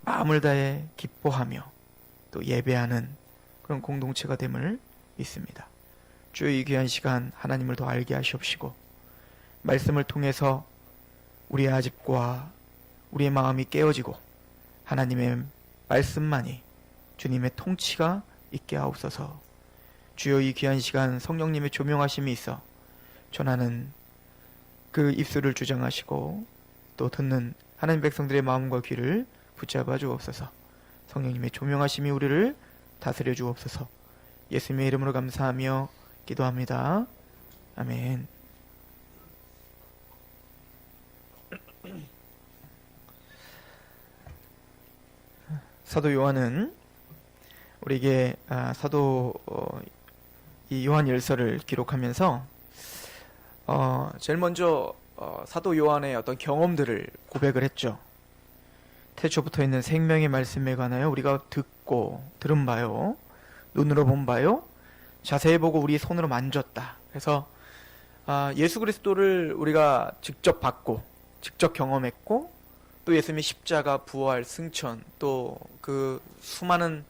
마음을 다해 기뻐하며 또 예배하는 그런 공동체가 됨을 믿습니다. 주의 이 귀한 시간 하나님을 더 알게 하시옵시고 말씀을 통해서 우리의 아집과 우리의 마음이 깨어지고 하나님의 말씀만이 주님의 통치가 있게 하옵소서. 주여 이 귀한 시간 성령님의 조명하심이 있어 전하는 그 입술을 주장하시고 또 듣는 하나님 백성들의 마음과 귀를 붙잡아 주옵소서. 성령님의 조명하심이 우리를 다스려 주옵소서. 예수님의 이름으로 감사하며 기도합니다. 아멘. 사도 요한은 우리에게 사도 이 요한 일서를 기록하면서 제일 먼저 사도 요한의 어떤 경험들을 고백을 했죠. 태초부터 있는 생명의 말씀에 관하여 우리가 듣고 들은 바요, 눈으로 본 바요, 자세히 보고 우리 손으로 만졌다. 그래서 예수 그리스도를 우리가 직접 봤고 직접 경험했고 또 예수님의 십자가, 부활, 승천, 또 그 수많은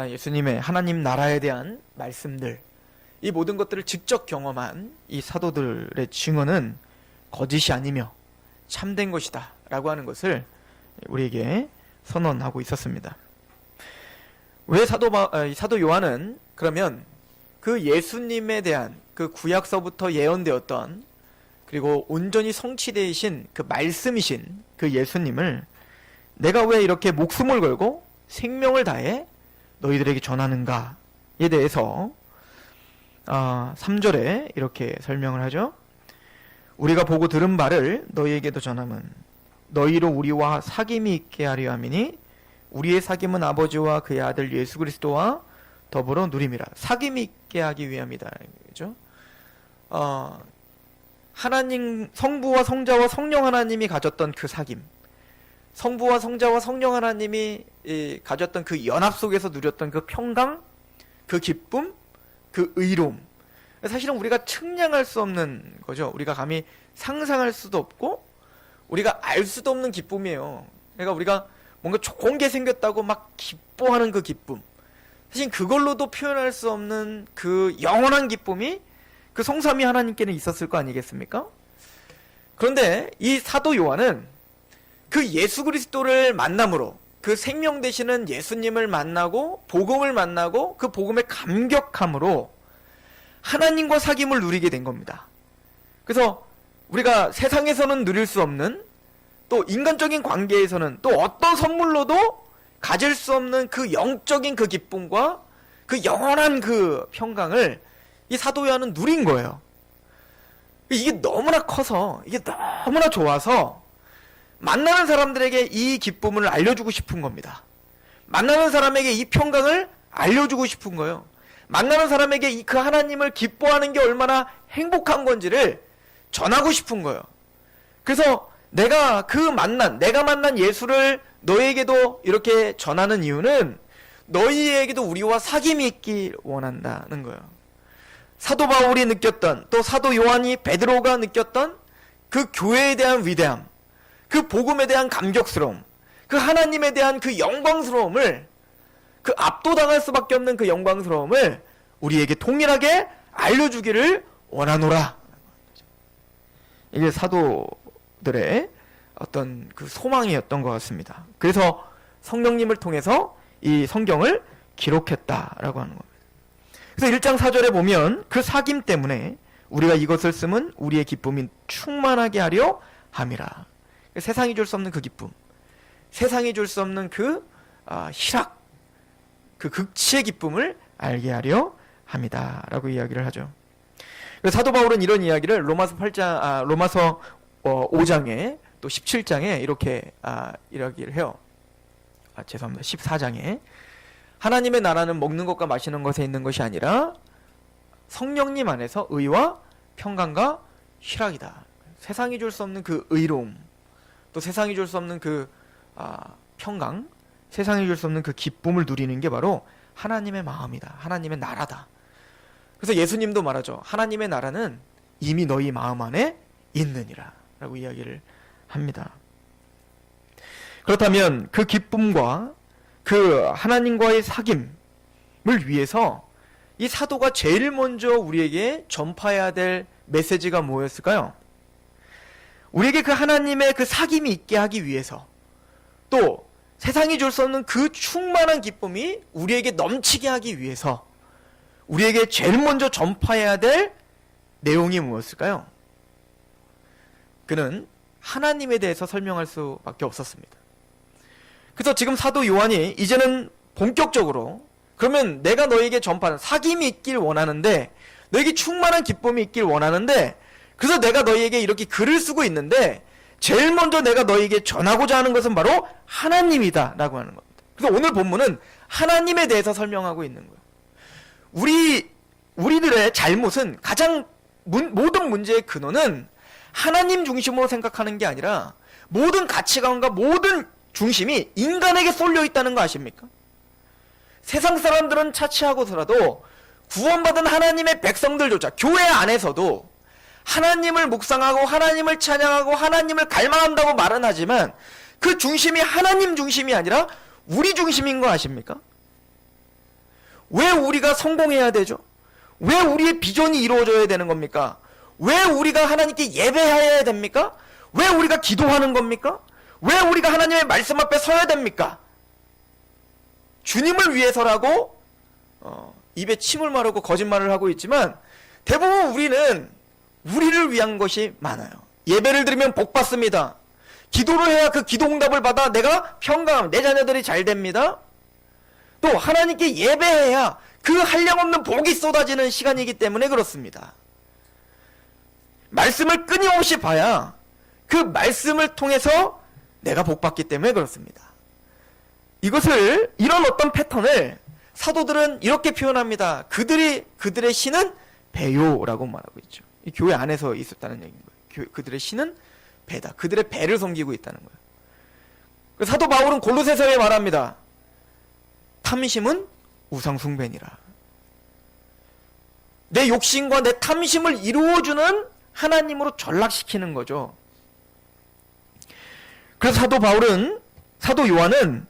예수님의 하나님 나라에 대한 말씀들, 이 모든 것들을 직접 경험한 이 사도들의 증언은 거짓이 아니며 참된 것이다 라고 하는 것을 우리에게 선언하고 있었습니다. 왜 사도 요한은 그러면 그 예수님에 대한 그 구약서부터 예언되었던 그리고 온전히 성취되신 그 말씀이신 그 예수님을 내가 왜 이렇게 목숨을 걸고 생명을 다해 너희들에게 전하는가에 대해서 3절에 이렇게 설명을 하죠. 우리가 보고 들은 바를 너희에게도 전함은 너희로 우리와 사귐이 있게 하려 함이니 우리의 사귐은 아버지와 그의 아들 예수 그리스도와 더불어 누림이라. 사귐이 있게 하기 위함이다. 그죠? 하나님, 성부와 성자와 성령 하나님이 가졌던 그 사귐, 성부와 성자와 성령 하나님이 가졌던 그 연합 속에서 누렸던 그 평강, 그 기쁨, 그 의로움, 사실은 우리가 측량할 수 없는 거죠. 우리가 감히 상상할 수도 없고 우리가 알 수도 없는 기쁨이에요. 그러니까 우리가 뭔가 좋은 게 생겼다고 막 기뻐하는 그 기쁨, 사실 그걸로도 표현할 수 없는 그 영원한 기쁨이 그 성삼위 하나님께는 있었을 거 아니겠습니까? 그런데 이 사도 요한은 그 예수 그리스도를 만남으로, 그 생명 되시는 예수님을 만나고 복음을 만나고 그 복음에 감격함으로 하나님과 사귐을 누리게 된 겁니다. 그래서 우리가 세상에서는 누릴 수 없는, 또 인간적인 관계에서는 또 어떤 선물로도 가질 수 없는 그 영적인 그 기쁨과 그 영원한 그 평강을 이 사도 요한은 누린 거예요. 이게 너무나 커서, 이게 너무나 좋아서 만나는 사람들에게 이 기쁨을 알려주고 싶은 겁니다. 만나는 사람에게 이 평강을 알려주고 싶은 거예요. 만나는 사람에게 그 하나님을 기뻐하는 게 얼마나 행복한 건지를 전하고 싶은 거예요. 그래서 내가 만난 예수를 너희에게도 이렇게 전하는 이유는 너희에게도 우리와 사귐이 있길 원한다는 거예요. 사도 바울이 느꼈던, 또 사도 요한이, 베드로가 느꼈던 그 교회에 대한 위대함, 그 복음에 대한 감격스러움, 그 하나님에 대한 그 영광스러움을, 그 압도당할 수밖에 없는 그 영광스러움을 우리에게 동일하게 알려주기를 원하노라. 이게 사도들의 어떤 그 소망이었던 것 같습니다. 그래서 성령님을 통해서 이 성경을 기록했다라고 하는 겁니다. 그래서 1장 4절에 보면 그 사귐 때문에 우리가 이것을 쓰면 우리의 기쁨이 충만하게 하려 함이라. 세상이 줄 수 없는 그 기쁨, 세상이 줄 수 없는 그 희락, 그 극치의 기쁨을 알게 하려 합니다 라고 이야기를 하죠. 사도 바울은 이런 이야기를 로마서 5장에 또 17장에 이렇게 이야기를 해요. 죄송합니다. 14장에 하나님의 나라는 먹는 것과 마시는 것에 있는 것이 아니라 성령님 안에서 의와 평강과 희락이다. 세상이 줄 수 없는 그 의로움, 또 세상이 줄 수 없는 그 평강, 세상이 줄 수 없는 그 기쁨을 누리는 게 바로 하나님의 마음이다. 하나님의 나라다. 그래서 예수님도 말하죠. 하나님의 나라는 이미 너희 마음 안에 있느니라 라고 이야기를 합니다. 그렇다면 그 기쁨과 그 하나님과의 사귐을 위해서 이 사도가 제일 먼저 우리에게 전파해야 될 메시지가 뭐였을까요? 우리에게 그 하나님의 그 사귐이 있게 하기 위해서, 또 세상이 줄 수 없는 그 충만한 기쁨이 우리에게 넘치게 하기 위해서 우리에게 제일 먼저 전파해야 될 내용이 무엇일까요? 그는 하나님에 대해서 설명할 수밖에 없었습니다. 그래서 지금 사도 요한이 이제는 본격적으로, 그러면 내가 너에게 전파하는 사귐이 있길 원하는데, 너에게 충만한 기쁨이 있길 원하는데, 그래서 내가 너희에게 이렇게 글을 쓰고 있는데 제일 먼저 내가 너희에게 전하고자 하는 것은 바로 하나님이다 라고 하는 겁니다. 그래서 오늘 본문은 하나님에 대해서 설명하고 있는 거예요. 우리들의 잘못은 모든 문제의 근원은 하나님 중심으로 생각하는 게 아니라 모든 가치관과 모든 중심이 인간에게 쏠려 있다는 거 아십니까? 세상 사람들은 차치하고서라도 구원받은 하나님의 백성들조차 교회 안에서도 하나님을 묵상하고 하나님을 찬양하고 하나님을 갈망한다고 말은 하지만 그 중심이 하나님 중심이 아니라 우리 중심인 거 아십니까? 왜 우리가 성공해야 되죠? 왜 우리의 비전이 이루어져야 되는 겁니까? 왜 우리가 하나님께 예배해야 됩니까? 왜 우리가 기도하는 겁니까? 왜 우리가 하나님의 말씀 앞에 서야 됩니까? 주님을 위해서라고 입에 침을 마르고 거짓말을 하고 있지만 대부분 우리는 우리를 위한 것이 많아요. 예배를 드리면 복 받습니다. 기도를 해야 그 기도 응답을 받아 내가 평강, 내 자녀들이 잘 됩니다. 또 하나님께 예배해야 그 한량없는 복이 쏟아지는 시간이기 때문에 그렇습니다. 말씀을 끊임없이 봐야 그 말씀을 통해서 내가 복 받기 때문에 그렇습니다. 이런 어떤 패턴을 사도들은 이렇게 표현합니다. 그들의 신은 배요라고 말하고 있죠. 이 교회 안에서 있었다는 얘기인 거예요. 그들의 신은 배다. 그들의 배를 섬기고 있다는 거예요. 사도 바울은 골로새서에 말합니다. 탐심은 우상숭배니라. 내 욕심과 내 탐심을 이루어주는 하나님으로 전락시키는 거죠. 그래서 사도 요한은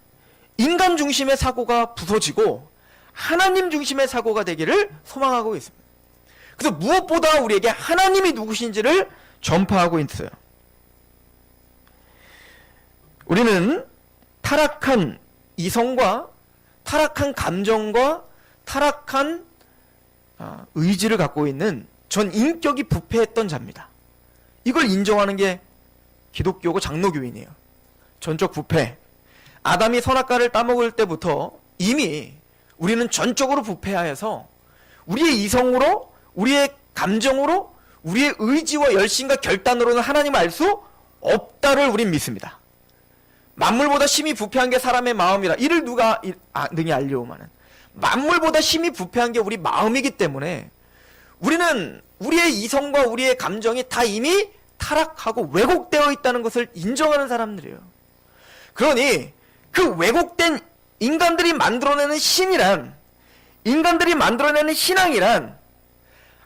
인간 중심의 사고가 부서지고 하나님 중심의 사고가 되기를 소망하고 있습니다. 그래서 무엇보다 우리에게 하나님이 누구신지를 전파하고 있어요. 우리는 타락한 이성과 타락한 감정과 타락한 의지를 갖고 있는 전 인격이 부패했던 자입니다. 이걸 인정하는 게 기독교고 장로교인이에요. 전적 부패. 아담이 선악과를 따먹을 때부터 이미 우리는 전적으로 부패하여서 우리의 이성으로, 우리의 감정으로, 우리의 의지와 열심과 결단으로는 하나님을 알 수 없다를 우린 믿습니다. 만물보다 심히 부패한 게 사람의 마음이라 이를 누가 능히 알려오마는. 만물보다 심히 부패한 게 우리 마음이기 때문에 우리는 우리의 이성과 우리의 감정이 다 이미 타락하고 왜곡되어 있다는 것을 인정하는 사람들이에요. 그러니 그 왜곡된 인간들이 만들어내는 신이란, 인간들이 만들어내는 신앙이란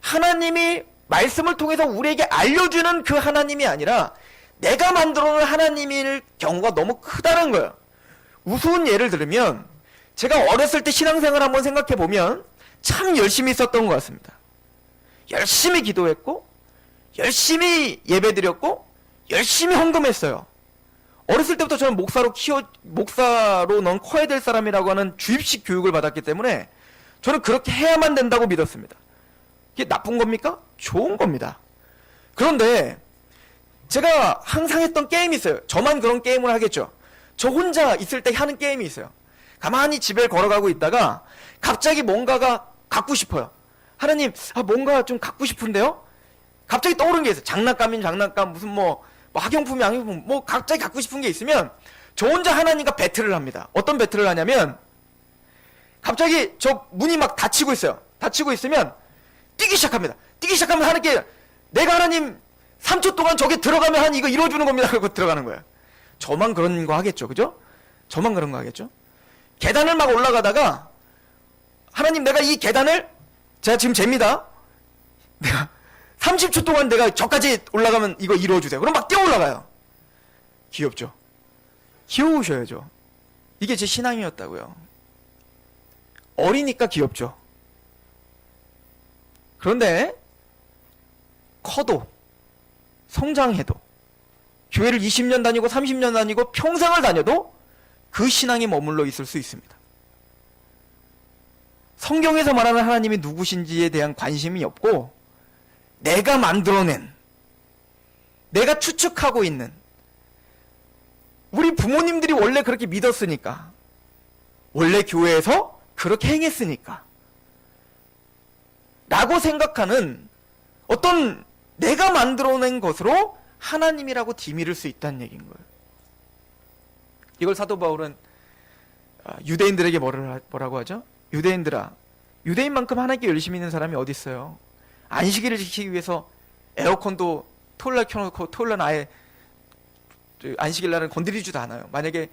하나님이 말씀을 통해서 우리에게 알려주는 그 하나님이 아니라 내가 만들어놓은 하나님일 경우가 너무 크다는 거예요. 우스운 예를 들으면 제가 어렸을 때 신앙생활 한번 생각해 보면 참 열심히 있었던 것 같습니다. 열심히 기도했고 열심히 예배드렸고 열심히 헌금했어요. 어렸을 때부터 저는 목사로 넌 커야 될 사람이라고 하는 주입식 교육을 받았기 때문에 저는 그렇게 해야만 된다고 믿었습니다. 이게 나쁜 겁니까? 좋은 겁니다. 그런데 제가 항상 했던 게임이 있어요. 저만 그런 게임을 하겠죠. 저 혼자 있을 때 하는 게임이 있어요. 가만히 집에 걸어가고 있다가 갑자기 뭔가가 갖고 싶어요. 하나님, 뭔가 좀 갖고 싶은데요? 갑자기 떠오른 게 있어요. 장난감인 장난감, 무슨 학용품이 학용품, 갑자기 갖고 싶은 게 있으면 저 혼자 하나님과 배틀을 합니다. 어떤 배틀을 하냐면 갑자기 저 문이 막 닫히고 있어요. 닫히고 있으면 뛰기 시작합니다. 뛰기 시작하면 하는 게 내가 하나님 3초 동안 저게 들어가면 한 이거 이루어주는 겁니다. 그러고 들어가는 거예요. 저만 그런 거 하겠죠. 그죠? 저만 그런 거 하겠죠? 계단을 막 올라가다가 하나님 내가 이 계단을 제가 지금 잽니다. 내가 30초 동안 내가 저까지 올라가면 이거 이루어주세요. 그럼 막 뛰어 올라가요. 귀엽죠? 귀여우셔야죠. 이게 제 신앙이었다고요. 어리니까 귀엽죠. 그런데 커도 성장해도 교회를 20년 다니고 30년 다니고 평생을 다녀도 그 신앙에 머물러 있을 수 있습니다. 성경에서 말하는 하나님이 누구신지에 대한 관심이 없고 내가 만들어낸, 내가 추측하고 있는, 우리 부모님들이 원래 그렇게 믿었으니까, 원래 교회에서 그렇게 행했으니까 라고 생각하는 어떤 내가 만들어낸 것으로 하나님이라고 디밀을 수 있다는 얘기인 거예요. 이걸 사도 바울은 유대인들에게 뭐라고 하죠? 유대인들아, 유대인만큼 하나님께 열심히 있는 사람이 어디 있어요? 안식일을 지키기 위해서 에어컨도 토요일날 켜놓고 토요일날 아예 안식일날은 건드리지도 않아요. 만약에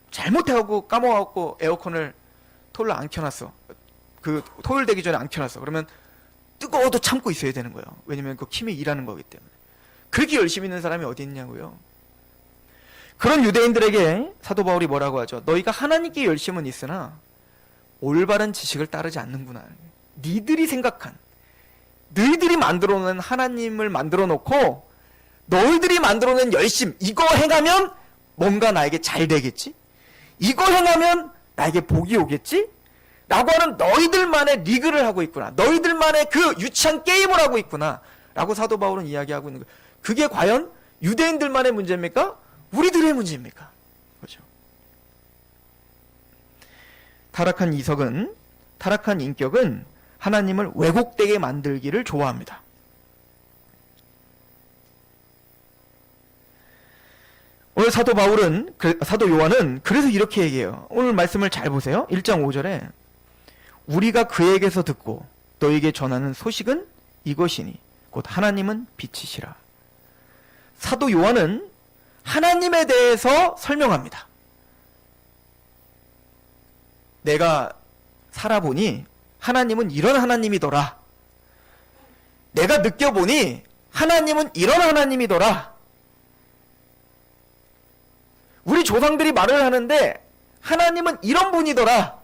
잘못해갖고 까먹어갖고 에어컨을 토요일날 안 켜놨어. 그 토요일 되기 전에 안 켜놨어. 그러면 뜨거워도 참고 있어야 되는 거예요. 왜냐면 그 힘이 일하는 거기 때문에. 그렇게 열심히 있는 사람이 어디 있냐고요. 그런 유대인들에게 사도 바울이 뭐라고 하죠? 너희가 하나님께 열심은 있으나 올바른 지식을 따르지 않는구나. 니들이 생각한, 너희들이 만들어낸 하나님을 만들어 놓고 너희들이 만들어낸 열심, 이거 행하면 뭔가 나에게 잘 되겠지? 이거 행하면 나에게 복이 오겠지? 라고 하는 너희들만의 리그를 하고 있구나. 너희들만의 그 유치한 게임을 하고 있구나. 라고 사도 바울은 이야기하고 있는 거예요. 그게 과연 유대인들만의 문제입니까? 우리들의 문제입니까? 그렇죠. 타락한 이석은, 타락한 인격은 하나님을 왜곡되게 만들기를 좋아합니다. 오늘 사도 요한은 그래서 이렇게 얘기해요. 오늘 말씀을 잘 보세요. 1장 5절에 우리가 그에게서 듣고 너에게 전하는 소식은 이것이니 곧 하나님은 빛이시라. 사도 요한은 하나님에 대해서 설명합니다. 내가 살아보니 하나님은 이런 하나님이더라. 내가 느껴보니 하나님은 이런 하나님이더라. 우리 조상들이 말을 하는데 하나님은 이런 분이더라.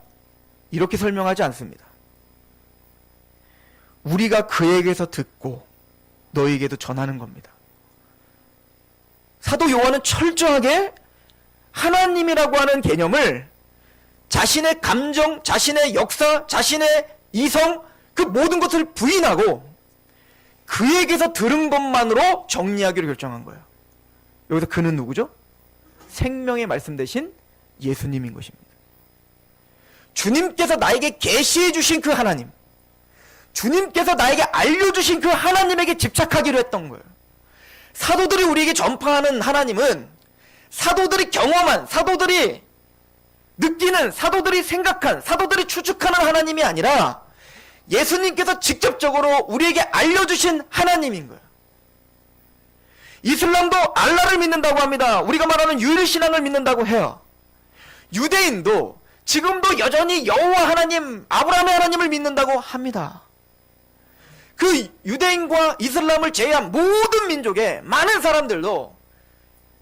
이렇게 설명하지 않습니다. 우리가 그에게서 듣고 너에게도 전하는 겁니다. 사도 요한은 철저하게 하나님이라고 하는 개념을 자신의 감정, 자신의 역사, 자신의 이성, 그 모든 것을 부인하고 그에게서 들은 것만으로 정리하기로 결정한 거예요. 여기서 그는 누구죠? 생명의 말씀 대신 예수님인 것입니다. 주님께서 나에게 계시해 주신 그 하나님, 주님께서 나에게 알려주신 그 하나님에게 집착하기로 했던 거예요. 사도들이 우리에게 전파하는 하나님은 사도들이 경험한, 사도들이 느끼는, 사도들이 생각한, 사도들이 추측하는 하나님이 아니라 예수님께서 직접적으로 우리에게 알려주신 하나님인 거예요. 이슬람도 알라를 믿는다고 합니다. 우리가 말하는 유일신앙을 믿는다고 해요. 유대인도 지금도 여전히 여호와 하나님, 아브라함의 하나님을 믿는다고 합니다. 그 유대인과 이슬람을 제외한 모든 민족의 많은 사람들도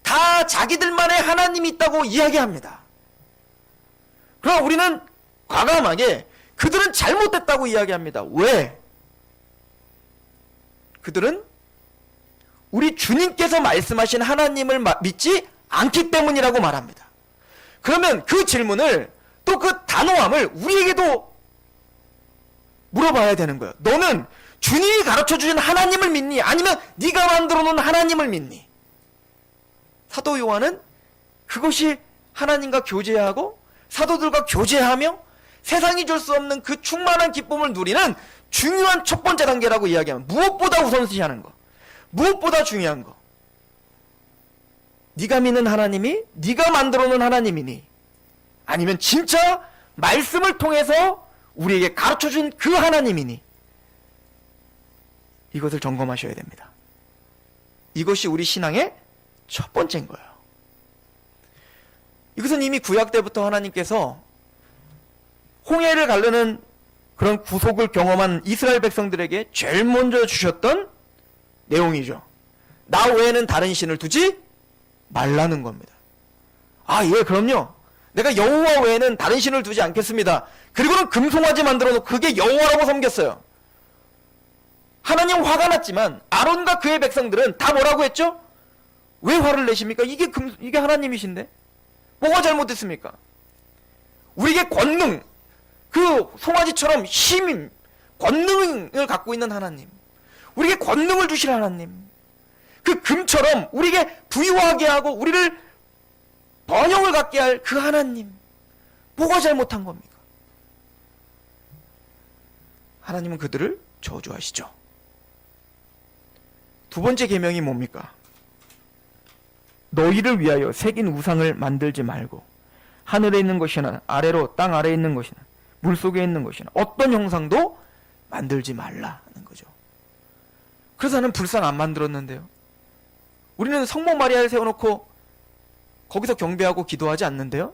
다 자기들만의 하나님이 있다고 이야기합니다. 그러나 우리는 과감하게 그들은 잘못됐다고 이야기합니다. 왜? 그들은 우리 주님께서 말씀하신 하나님을 믿지 않기 때문이라고 말합니다. 그러면 그 질문을, 또 그 단호함을 우리에게도 물어봐야 되는 거예요. 너는 주님이 가르쳐주신 하나님을 믿니? 아니면 네가 만들어 놓은 하나님을 믿니? 사도 요한은 그것이 하나님과 교제하고 사도들과 교제하며 세상이 줄 수 없는 그 충만한 기쁨을 누리는 중요한 첫 번째 단계라고 이야기합니다. 무엇보다 우선시하는 거, 무엇보다 중요한 거. 네가 믿는 하나님이 네가 만들어 놓은 하나님이니, 아니면 진짜 말씀을 통해서 우리에게 가르쳐준 그 하나님이니, 이것을 점검하셔야 됩니다. 이것이 우리 신앙의 첫 번째인 거예요. 이것은 이미 구약 때부터 하나님께서 홍해를 가르는 그런 구속을 경험한 이스라엘 백성들에게 제일 먼저 주셨던 내용이죠. 나 외에는 다른 신을 두지 말라는 겁니다. 아, 예, 그럼요. 내가 여호와 외에는 다른 신을 두지 않겠습니다. 그리고는 금송아지 만들어 놓고 그게 여호와라고 섬겼어요. 하나님 화가 났지만 아론과 그의 백성들은 다 뭐라고 했죠? 왜 화를 내십니까? 이게 하나님이신데? 뭐가 잘못됐습니까? 우리에게 권능, 그 송아지처럼 힘, 권능을 갖고 있는 하나님, 우리에게 권능을 주실 하나님, 그 금처럼 우리에게 부유하게 하고 우리를 번영을 갖게 할 그 하나님, 뭐가 잘못한 겁니까? 하나님은 그들을 저주하시죠. 두 번째 계명이 뭡니까? 너희를 위하여 새긴 우상을 만들지 말고 하늘에 있는 것이나 아래로 땅 아래에 있는 것이나 물속에 있는 것이나 어떤 형상도 만들지 말라는 거죠. 그래서 나는 불상 안 만들었는데요. 우리는 성모 마리아를 세워놓고 거기서 경배하고 기도하지 않는데요.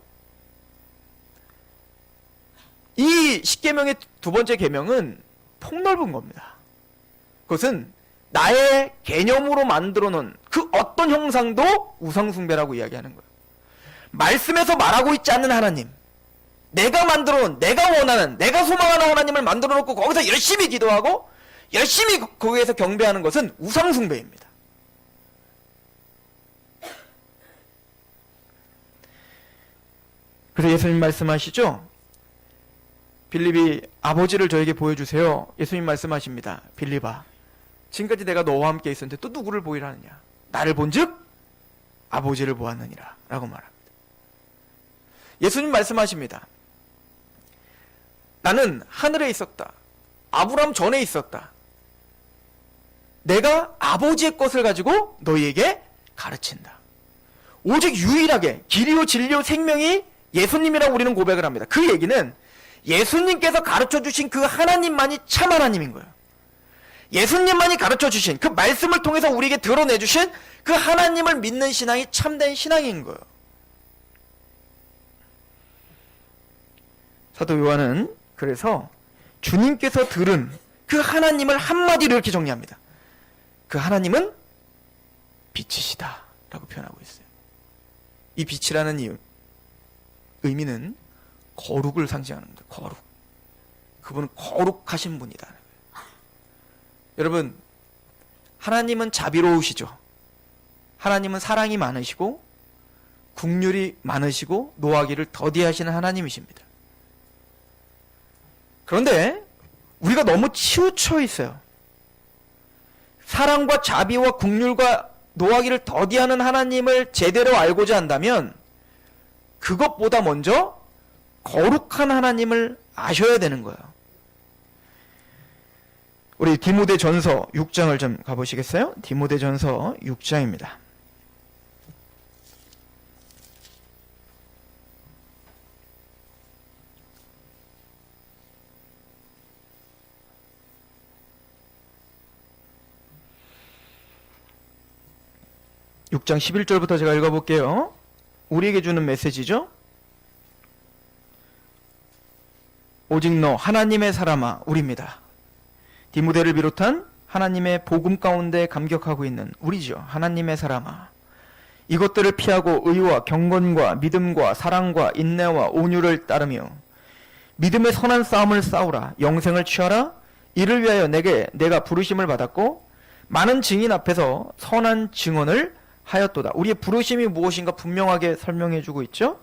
이 십계명의 두 번째 계명은 폭넓은 겁니다. 그것은 나의 개념으로 만들어 놓은 그 어떤 형상도 우상숭배라고 이야기하는 거예요. 말씀에서 말하고 있지 않는 하나님, 내가 만들어 놓은, 내가 원하는, 내가 소망하는 하나님을 만들어 놓고 거기서 열심히 기도하고 열심히 거기에서 경배하는 것은 우상숭배입니다. 그래서 예수님 말씀하시죠? 빌립이 아버지를 저에게 보여주세요. 예수님 말씀하십니다. 빌립아, 지금까지 내가 너와 함께 있었는데 또 누구를 보이라느냐? 나를 본즉 아버지를 보았느니라 라고 말합니다. 예수님 말씀하십니다. 나는 하늘에 있었다. 아브라함 전에 있었다. 내가 아버지의 것을 가지고 너희에게 가르친다. 오직 유일하게 길이요 진리요 생명이 예수님이라고 우리는 고백을 합니다. 그 얘기는 예수님께서 가르쳐주신 그 하나님만이 참 하나님인 거예요. 예수님만이 가르쳐주신 그 말씀을 통해서 우리에게 드러내주신 그 하나님을 믿는 신앙이 참된 신앙인 거예요. 사도 요한은 그래서 주님께서 들은 그 하나님을 한마디로 이렇게 정리합니다. 그 하나님은 빛이시다 라고 표현하고 있어요. 이 빛이라는 의미는 거룩을 상징하는 겁니다. 거룩. 그분은 거룩하신 분이다. 여러분, 하나님은 자비로우시죠. 하나님은 사랑이 많으시고 긍휼이 많으시고 노하기를 더디하시는 하나님이십니다. 그런데 우리가 너무 치우쳐 있어요. 사랑과 자비와 긍휼과 노하기를 더디하는 하나님을 제대로 알고자 한다면 그것보다 먼저 거룩한 하나님을 아셔야 되는 거예요. 우리 디모데전서 6장을 좀 가보시겠어요? 디모데전서 6장입니다. (6장 11절부터) 제가 읽어볼게요. 우리에게 주는 메시지죠. 오직 너 하나님의 사람아 우리입니다. 디모데를 비롯한 하나님의 복음 가운데 감격하고 있는 우리죠. 하나님의 사람아, 이것들을 피하고 의와 경건과 믿음과 사랑과 인내와 온유를 따르며 믿음의 선한 싸움을 싸우라. 영생을 취하라. 이를 위하여 내가 부르심을 받았고 많은 증인 앞에서 선한 증언을 하였도다. 우리의 부르심이 무엇인가 분명하게 설명해주고 있죠.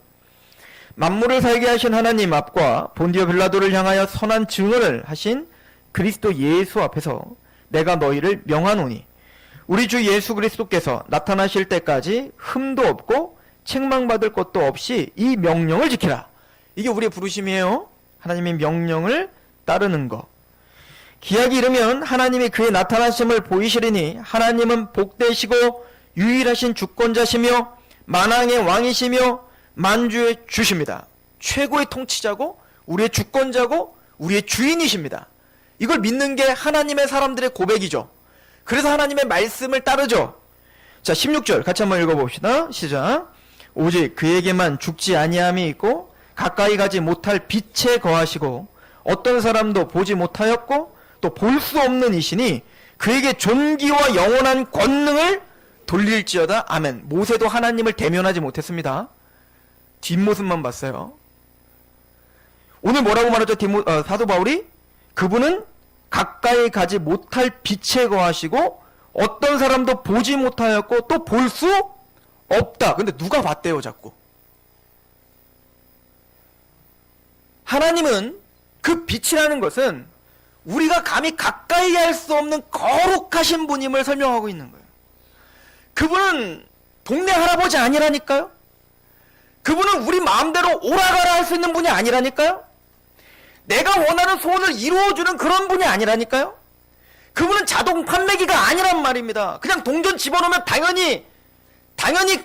만물을 살게 하신 하나님 앞과 본디오 빌라도를 향하여 선한 증언을 하신 그리스도 예수 앞에서 내가 너희를 명하노니 우리 주 예수 그리스도께서 나타나실 때까지 흠도 없고 책망받을 것도 없이 이 명령을 지키라. 이게 우리의 부르심이에요. 하나님의 명령을 따르는 것. 기약이 이르면 하나님이 그의 나타나심을 보이시리니 하나님은 복되시고 유일하신 주권자시며 만왕의 왕이시며 만주의 주십니다. 최고의 통치자고 우리의 주권자고 우리의 주인이십니다. 이걸 믿는 게 하나님의 사람들의 고백이죠. 그래서 하나님의 말씀을 따르죠. 자, 16절 같이 한번 읽어봅시다. 시작. 오직 그에게만 죽지 아니함이 있고 가까이 가지 못할 빛에 거하시고 어떤 사람도 보지 못하였고 또 볼 수 없는 이시니 그에게 존귀와 영원한 권능을 돌릴지어다. 아멘. 모세도 하나님을 대면하지 못했습니다. 뒷모습만 봤어요. 오늘 뭐라고 말하죠? 사도 바울이? 그분은 가까이 가지 못할 빛에 거하시고 어떤 사람도 보지 못하였고 또 볼 수 없다. 근데 누가 봤대요, 자꾸? 하나님은 그 빛이라는 것은 우리가 감히 가까이 할 수 없는 거룩하신 분임을 설명하고 있는 거예요. 그분은 동네 할아버지 아니라니까요? 그분은 우리 마음대로 오라가라 할 수 있는 분이 아니라니까요? 내가 원하는 소원을 이루어주는 그런 분이 아니라니까요? 그분은 자동 판매기가 아니란 말입니다. 그냥 동전 집어넣으면 당연히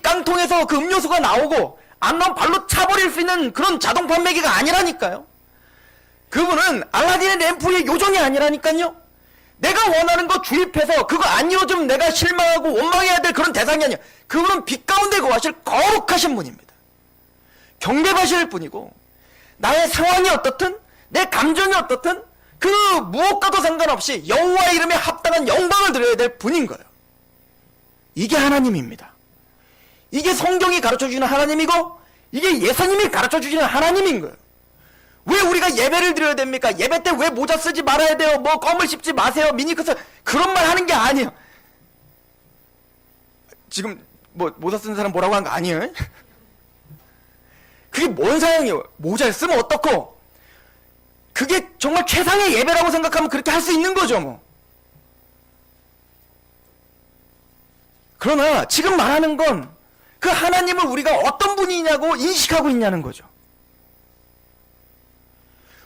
깡통에서 그 음료수가 나오고 안 나오면 발로 차버릴 수 있는 그런 자동 판매기가 아니라니까요? 그분은 알라딘의 램프의 요정이 아니라니까요? 내가 원하는 거 주입해서 그거 안 이루어지면 내가 실망하고 원망해야 될 그런 대상이 아니에요. 그분은 빛 가운데 거하실 거룩하신 분입니다. 경배하실 분이고 나의 상황이 어떻든 내 감정이 어떻든 그 무엇과도 상관없이 여호와의 이름에 합당한 영광을 드려야 될 분인 거예요. 이게 하나님입니다. 이게 성경이 가르쳐주는 하나님이고 이게 예수님이 가르쳐주시는 하나님인 거예요. 왜 우리가 예배를 드려야 됩니까? 예배 때 왜 모자 쓰지 말아야 돼요? 뭐 껌을 씹지 마세요. 미니커스 그런 말 하는 게 아니에요. 지금 뭐 모자 쓰는 사람 뭐라고 한 거 아니에요? 그게 뭔 사양이에요? 모자를 쓰면 어떻고? 그게 정말 최상의 예배라고 생각하면 그렇게 할 수 있는 거죠, 뭐. 그러나 지금 말하는 건 그 하나님을 우리가 어떤 분이냐고 인식하고 있냐는 거죠.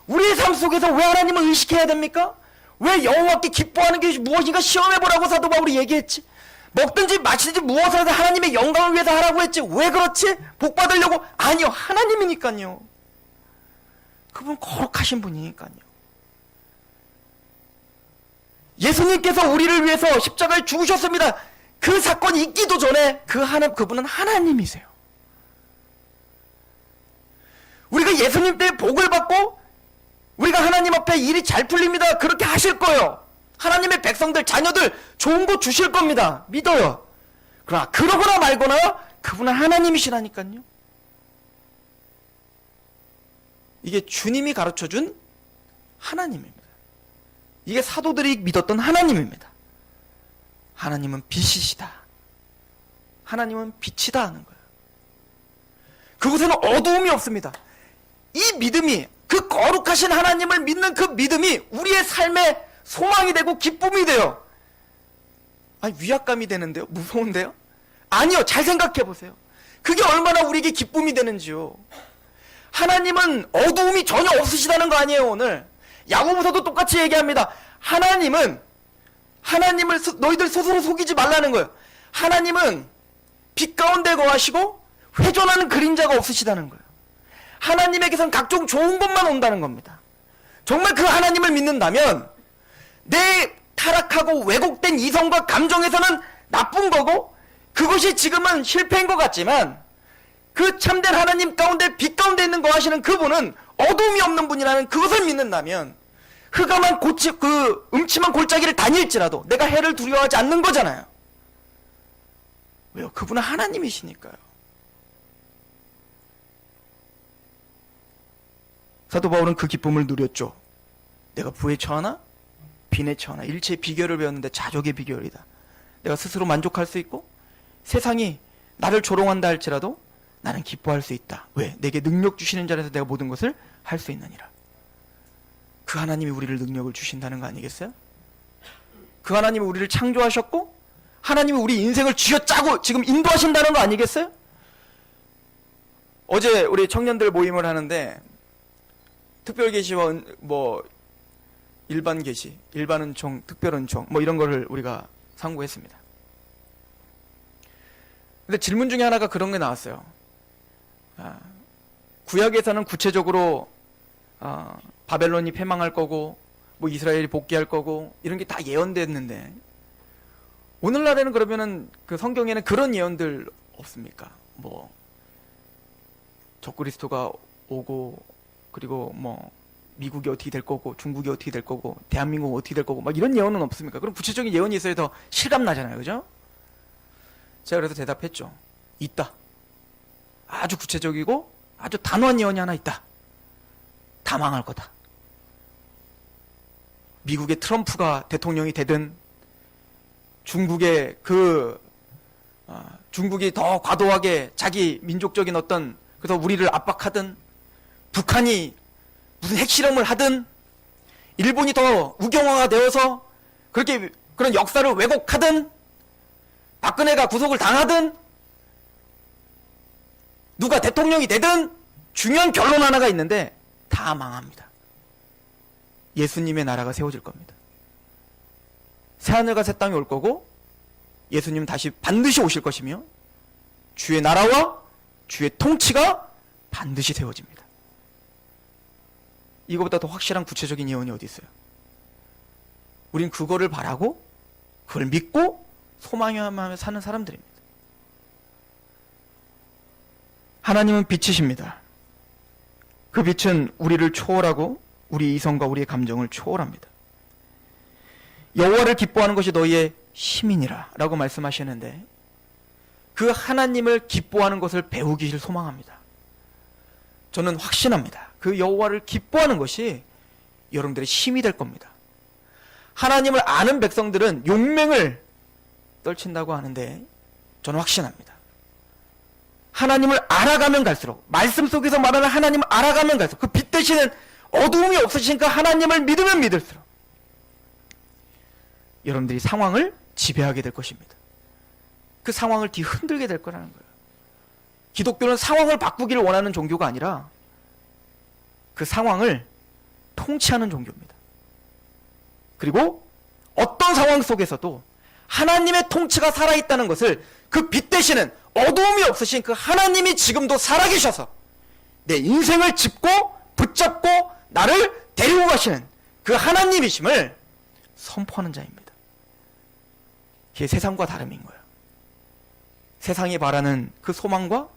우리의 삶 속에서 왜 하나님을 의식해야 됩니까? 왜 여호와께 기뻐하는 게 무엇인가 시험해보라고 사도 바울이 얘기했지. 먹든지 마시든지 무엇을 해서 하나님의 영광을 위해서 하라고 했지. 왜 그렇지? 복 받으려고? 아니요. 하나님이니까요. 그분 거룩하신 분이니까요. 예수님께서 우리를 위해서 십자가에 죽으셨습니다. 그 사건이 있기도 전에 그분은 하나님이세요. 우리가 예수님 때문에 복을 받고 우리가 하나님 앞에 일이 잘 풀립니다. 그렇게 하실 거예요. 하나님의 백성들, 자녀들 좋은 거 주실 겁니다. 믿어요. 그러나 그러거나 말거나 그분은 하나님이시라니까요. 이게 주님이 가르쳐준 하나님입니다. 이게 사도들이 믿었던 하나님입니다. 하나님은 빛이시다. 하나님은 빛이다 하는 거예요. 그곳에는 어두움이 없습니다. 이 믿음이 그 거룩하신 하나님을 믿는 그 믿음이 우리의 삶의 소망이 되고 기쁨이 돼요. 아니 위압감이 되는데요? 무서운데요? 아니요. 잘 생각해 보세요. 그게 얼마나 우리에게 기쁨이 되는지요. 하나님은 어두움이 전혀 없으시다는 거 아니에요. 오늘 야고보서도 똑같이 얘기합니다. 하나님을 너희들 스스로 속이지 말라는 거예요. 하나님은 빛 가운데 거하시고 회전하는 그림자가 없으시다는 거예요. 하나님에게선 각종 좋은 것만 온다는 겁니다. 정말 그 하나님을 믿는다면 내 타락하고 왜곡된 이성과 감정에서는 나쁜 거고 그것이 지금은 실패인 것 같지만 그 참된 하나님 가운데 빛 가운데 있는 거 하시는 그분은 어둠이 없는 분이라는 그것을 믿는다면 흑암한 음침한 골짜기를 다닐지라도 내가 해를 두려워하지 않는 거잖아요. 왜요? 그분은 하나님이시니까요. 사도 바울은 그 기쁨을 누렸죠. 내가 부에 처하나 빈에 처하나 일체의 비결을 배웠는데 자족의 비결이다. 내가 스스로 만족할 수 있고 세상이 나를 조롱한다 할지라도 나는 기뻐할 수 있다. 왜? 내게 능력 주시는 자라서 내가 모든 것을 할 수 있느니라. 그 하나님이 우리를 능력을 주신다는 거 아니겠어요? 그 하나님이 우리를 창조하셨고 하나님이 우리 인생을 쥐어짜고 지금 인도하신다는 거 아니겠어요? 어제 우리 청년들 모임을 하는데 특별계시와 일반 계시, 일반 은총, 특별 은총 이런 거를 우리가 상고했습니다. 근데 질문 중에 하나가 그런 게 나왔어요. 구약에서는 구체적으로 바벨론이 패망할 거고 이스라엘이 복귀할 거고 이런 게 다 예언됐는데 오늘날에는 그러면은 그 성경에는 그런 예언들 없습니까? 적그리스도가 오고 그리고 미국이 어떻게 될 거고 중국이 어떻게 될 거고 대한민국 어떻게 될 거고 이런 예언은 없습니까? 그럼 구체적인 예언이 있어야 더 실감 나잖아요. 그죠? 제가 그래서 대답했죠. 있다. 아주 구체적이고 아주 단호한 예언이 하나 있다. 다 망할 거다. 미국의 트럼프가 대통령이 되든, 중국의 중국이 더 과도하게 자기 민족적인 그래서 우리를 압박하든, 북한이 무슨 핵실험을 하든, 일본이 더 우경화가 되어서 그런 역사를 왜곡하든, 박근혜가 구속을 당하든, 누가 대통령이 되든 중요한 결론 하나가 있는데 다 망합니다. 예수님의 나라가 세워질 겁니다. 새하늘과 새 땅이 올 거고, 예수님 다시 반드시 오실 것이며, 주의 나라와 주의 통치가 반드시 세워집니다. 이거보다 더 확실한 구체적인 예언이 어디 있어요? 우린 그거를 바라고, 그걸 믿고 소망하며 사는 사람들입니다. 하나님은 빛이십니다. 그 빛은 우리를 초월하고 우리 이성과 우리의 감정을 초월합니다. 여호와를 기뻐하는 것이 너희의 힘이니라 라고 말씀하시는데, 그 하나님을 기뻐하는 것을 배우기를 소망합니다. 저는 확신합니다. 그 여호와를 기뻐하는 것이 여러분들의 힘이 될 겁니다. 하나님을 아는 백성들은 용맹을 떨친다고 하는데, 저는 확신합니다. 하나님을 알아가면 갈수록, 말씀 속에서 말하는 하나님을 알아가면 갈수록, 그 빛 대신은 어두움이 없으신 그 하나님을 믿으면 믿을수록 여러분들이 상황을 지배하게 될 것입니다. 그 상황을 뒤흔들게 될 거라는 거예요. 기독교는 상황을 바꾸기를 원하는 종교가 아니라 그 상황을 통치하는 종교입니다. 그리고 어떤 상황 속에서도 하나님의 통치가 살아있다는 것을, 그 빛 대신은 어두움이 없으신 그 하나님이 지금도 살아계셔서 내 인생을 짚고 붙잡고 나를 데리고 가시는 그 하나님이심을 선포하는 자입니다. 그게 세상과 다름인 거예요. 세상이 바라는 그 소망과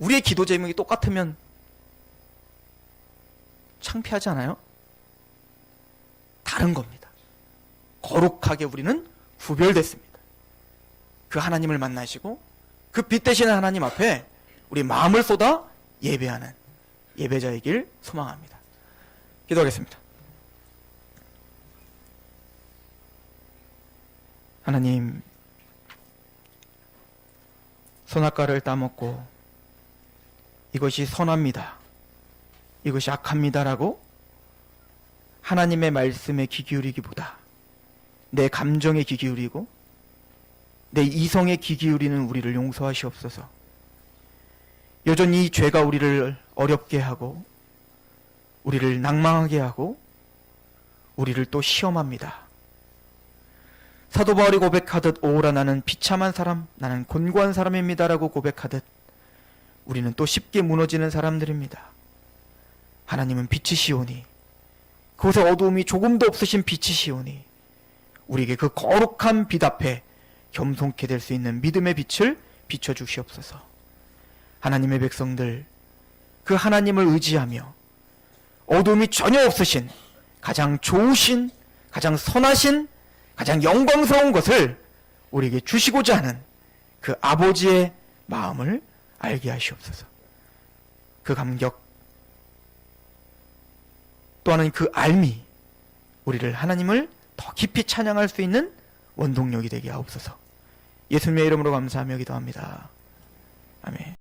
우리의 기도 제목이 똑같으면 창피하지 않아요? 다른 겁니다. 거룩하게 우리는 구별됐습니다. 그 하나님을 만나시고 그 빛 대신의 하나님 앞에 우리 마음을 쏟아 예배하는 예배자이길 소망합니다. 기도하겠습니다. 하나님, 선악과를 따먹고 이것이 선합니다, 이것이 악합니다라고 하나님의 말씀에 귀 기울이기보다 내 감정에 귀 기울이고 내 이성에 귀 기울이는 우리를 용서하시옵소서. 여전히 이 죄가 우리를 어렵게 하고 우리를 낭망하게 하고 우리를 또 시험합니다. 사도 바울이 고백하듯 오라 나는 비참한 사람, 나는 곤고한 사람입니다라고 고백하듯 우리는 또 쉽게 무너지는 사람들입니다. 하나님은 빛이시오니, 그곳에 어두움이 조금도 없으신 빛이시오니 우리에게 그 거룩한 빛 앞에 겸손케 될 수 있는 믿음의 빛을 비춰주시옵소서. 하나님의 백성들, 그 하나님을 의지하며 어두움이 전혀 없으신 가장 좋으신, 가장 선하신, 가장 영광스러운 것을 우리에게 주시고자 하는 그 아버지의 마음을 알게 하시옵소서. 그 감격, 또 하나는 그 알미, 우리를 하나님을 더 깊이 찬양할 수 있는 원동력이 되게 하옵소서. 예수님의 이름으로 감사하며 기도합니다. 아멘.